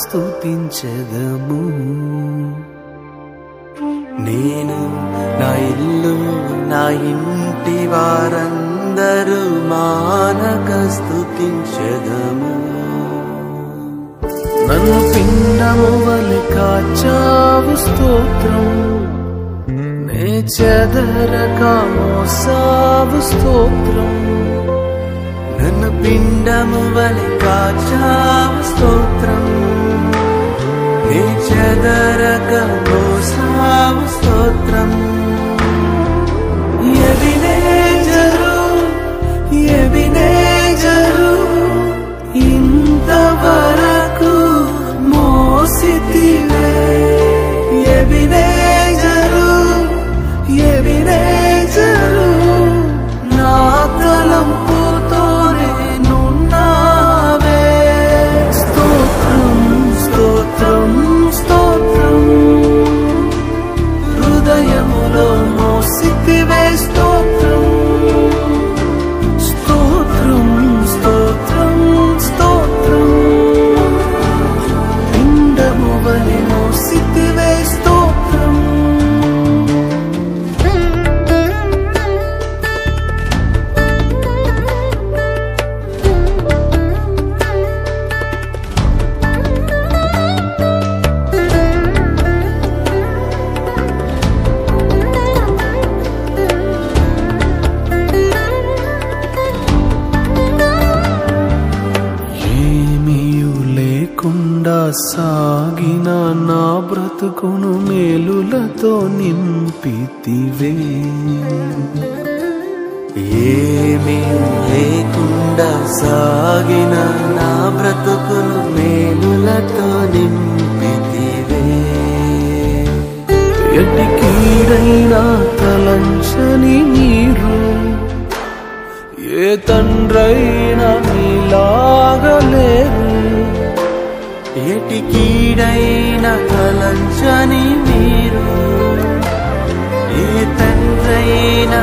స్తుతించెదము. నేను నా ఇల్లు నా ఇంటి వారందరూ మానక స్తుతించెదము. నన్ను పిండము వలె కాచావు స్తోత్రం, నే చెదరక మోసావు స్తోత్రం. నన్ను పిండము వలె కాచావు స్తోత్రం, నే చెదరక మోసావు స్తోత్రం. ఎబినేజరు ఎబినేజరు ఇంతవరకు మోసితివే. ఎబినేజరు ఎబినేజరు నా తలంపుతోనే నున్నావే. స్తోత్రం స్తోత్రం స్తోత్రం, హృదయములో మోసితివే స్తోత్రం. స్తోత్రం స్తోత్రం స్తోత్రం, పిండము వలె మోసితివే స్తోత్రం. సాగిన నా బ్రతుకును మేలులతో నింపితివే. ఏమీ లేకుండా సాగిన నా బ్రతుకును మేలులతో నింపితివే. ఎట్టి కీడైనా తలంచని మీరు, ఏ తండ్రైనా మీలాగలేరు. ఎటి కీడైన తలంచని మీరు, ఏ తండ్రైన